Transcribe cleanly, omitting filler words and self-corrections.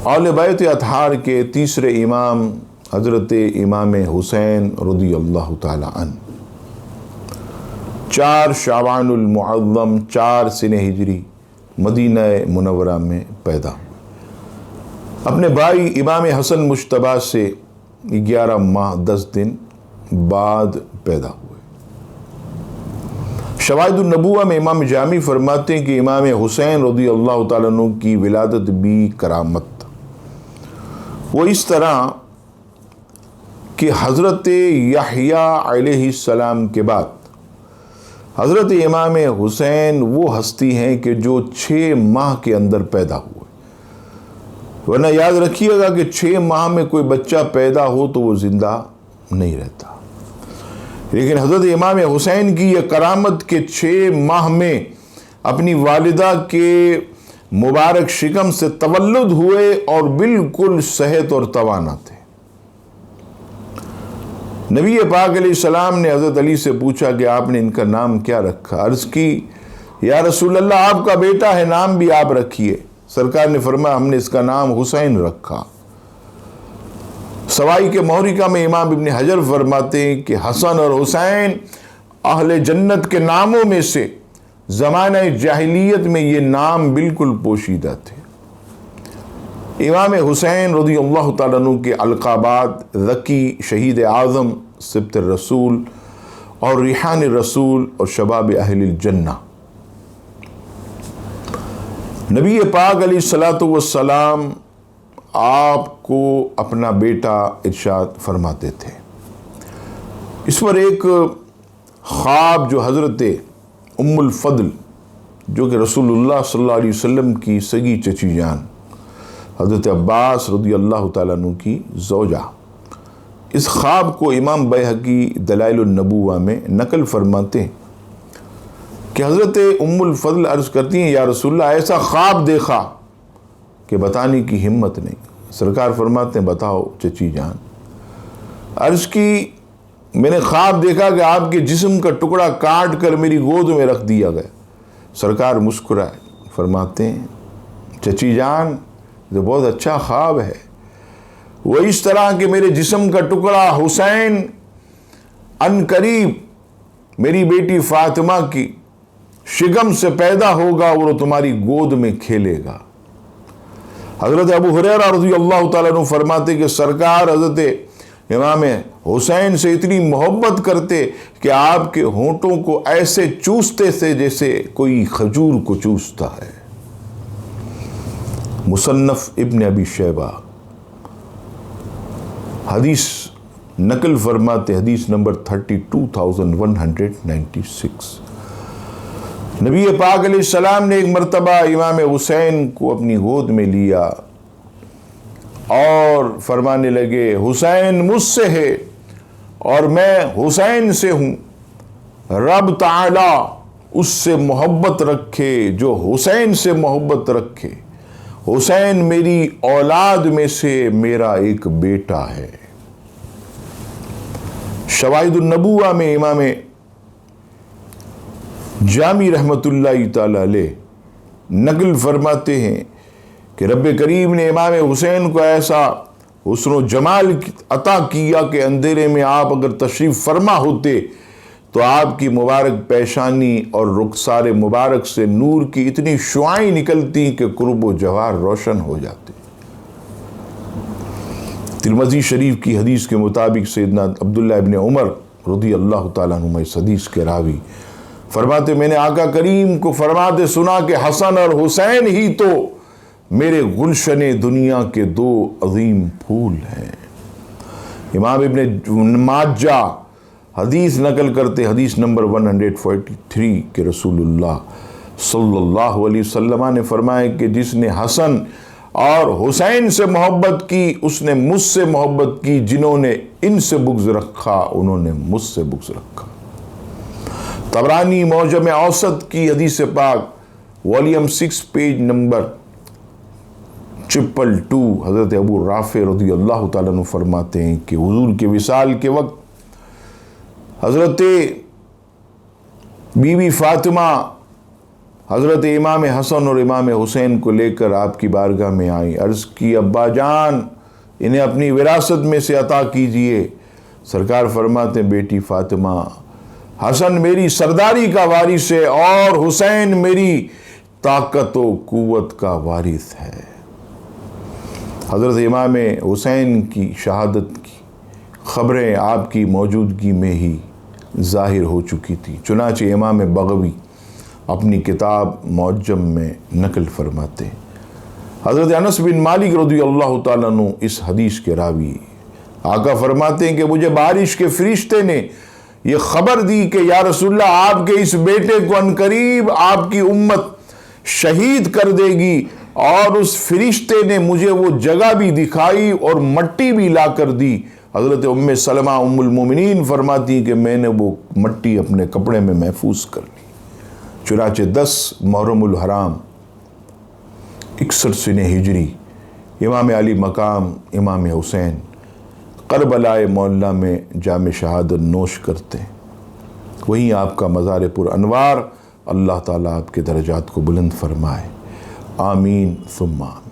اہل بیت اطہار کے تیسرے امام حضرت امام حسین رضی اللہ تعالی عنہ 4 شعبان المعظم 4 سنہ ہجری مدینہ منورہ میں پیدا ہوئے۔ اپنے بھائی امام حسن مجتبیٰ سے 11 ماہ 10 دن بعد پیدا ہوئے۔ شواہد النبوہ میں امام جامی فرماتے ہیں کہ امام حسین رضی اللہ تعالیٰ عنہ کی ولادت بھی کرامت، وہ اس طرح کہ حضرت یحییٰ علیہ السلام کے بعد حضرت امام حسین وہ ہستی ہیں کہ جو 6 ماہ کے اندر پیدا ہوئے، ورنہ یاد رکھیے گا کہ 6 ماہ میں کوئی بچہ پیدا ہو تو وہ زندہ نہیں رہتا، لیکن حضرت امام حسین کی یہ کرامت کے 6 ماہ میں اپنی والدہ کے مبارک شکم سے تولد ہوئے اور بالکل صحت اور توانا تھے۔ نبی پاک علیہ السلام نے حضرت علی سے پوچھا کہ آپ نے ان کا نام کیا رکھا؟ عرض کی یا رسول اللہ آپ کا بیٹا ہے، نام بھی آپ رکھیے۔ سرکار نے فرمایا ہم نے اس کا نام حسین رکھا۔ سوائی کے محرقہ میں امام ابن حجر فرماتے ہیں کہ حسن اور حسین اہل جنت کے ناموں میں سے زمانہ جاہلیت میں یہ نام بالکل پوشیدہ تھے۔ امام حسین رضی اللہ تعالیٰ عنہ کے القابات ذکی، شہید اعظم، سبط الرسول اور ریحان الرسول اور شباب اہل الجنہ۔ نبی پاک علیہ السلام آپ کو اپنا بیٹا ارشاد فرماتے تھے۔ اس پر ایک خواب جو حضرت ام الفضل جو کہ رسول اللہ صلی اللہ علیہ وسلم کی سگی چچی جان حضرت عباس رضی اللہ تعالیٰ عنہ کی زوجہ، اس خواب کو امام بیہقی دلائل النبوہ میں نقل فرماتے ہیں کہ حضرت ام الفضل عرض کرتی ہیں یا رسول اللہ ایسا خواب دیکھا کہ بتانے کی ہمت نہیں۔ سرکار فرماتے ہیں بتاؤ چچی جان۔ عرض کی میں نے خواب دیکھا کہ آپ کے جسم کا ٹکڑا کاٹ کر میری گود میں رکھ دیا گیا۔ سرکار مسکرائے، فرماتے ہیں چچی جان یہ بہت اچھا خواب ہے، وہ اس طرح کہ میرے جسم کا ٹکڑا حسین ان قریب میری بیٹی فاطمہ کی شکم سے پیدا ہوگا اور وہ تمہاری گود میں کھیلے گا۔ حضرت ابو ہریرہ رضی اللہ تعالیٰ عنہ فرماتے کہ سرکار حضرت امام حسین سے اتنی محبت کرتے کہ آپ کے ہونٹوں کو ایسے چوستے تھے جیسے کوئی کھجور کو چوستا ہے۔ مصنف ابن ابی شیبہ حدیث نقل فرماتے، حدیث نمبر 32,196۔ نبی پاک علیہ السلام نے ایک مرتبہ امام حسین کو اپنی گود میں لیا اور فرمانے لگے حسین مجھ سے ہے اور میں حسین سے ہوں، رب تعالی اس سے محبت رکھے جو حسین سے محبت رکھے، حسین میری اولاد میں سے میرا ایک بیٹا ہے۔ شواہد النبوہ میں امام جامی رحمت اللہ تعالی علیہ نقل فرماتے ہیں کہ رب کریم نے امام حسین کو ایسا حسن و جمال عطا کیا کہ اندھیرے میں آپ اگر تشریف فرما ہوتے تو آپ کی مبارک پیشانی اور رخسار مبارک سے نور کی اتنی شعائیں نکلتی کہ قرب و جوہر روشن ہو جاتے۔ ترمذی شریف کی حدیث کے مطابق سیدنا عبداللہ ابن عمر رضی اللہ تعالیٰ عنہ اس حدیث کے راوی فرماتے میں نے آقا کریم کو فرماتے سنا کہ حسن اور حسین ہی تو میرے گلشن دنیا کے 2 عظیم پھول ہیں۔ امام ابن ماجہ حدیث نقل کرتے، حدیث نمبر 143 کہ رسول اللہ صلی اللہ علیہ وسلم نے فرمایا کہ جس نے حسن اور حسین سے محبت کی اس نے مجھ سے محبت کی، جنہوں نے ان سے بغض رکھا انہوں نے مجھ سے بغض رکھا۔ طبرانی معجم اوسط کی حدیث پاک والیوم 6 پیج نمبر 222 حضرت ابو رافع رضی اللہ تعالیٰ عنہ فرماتے ہیں کہ حضور کے وصال کے وقت حضرت بی بی فاطمہ حضرت امام حسن اور امام حسین کو لے کر آپ کی بارگاہ میں آئیں، عرض کی ابا جان انہیں اپنی وراثت میں سے عطا کیجئے۔ سرکار فرماتے ہیں بیٹی فاطمہ، حسن میری سرداری کا وارث ہے اور حسین میری طاقت و قوت کا وارث ہے۔ حضرت امام حسین کی شہادت کی خبریں آپ کی موجودگی میں ہی ظاہر ہو چکی تھی، چنانچہ امام بغوی اپنی کتاب معجم میں نقل فرماتے ہیں۔ حضرت انس بن مالک رضی اللہ تعالیٰ عنہ اس حدیث کے راوی، آقا فرماتے ہیں کہ مجھے بارش کے فرشتے نے یہ خبر دی کہ یا رسول اللہ آپ کے اس بیٹے کو عنقریب آپ کی امت شہید کر دے گی، اور اس فرشتے نے مجھے وہ جگہ بھی دکھائی اور مٹی بھی لا کر دی۔ حضرت ام سلمہ ام المومنین فرماتی ہیں کہ میں نے وہ مٹی اپنے کپڑے میں محفوظ کر لی۔ چنانچہ 10 محرم الحرام 61 سنہ ہجری امام علی مقام امام حسین کربلا معلیٰ میں جام شہادت نوش کرتے ہیں، وہیں آپ کا مزار پر انوار، اللہ تعالیٰ آپ کے درجات کو بلند فرمائے، آمین ثم آمین۔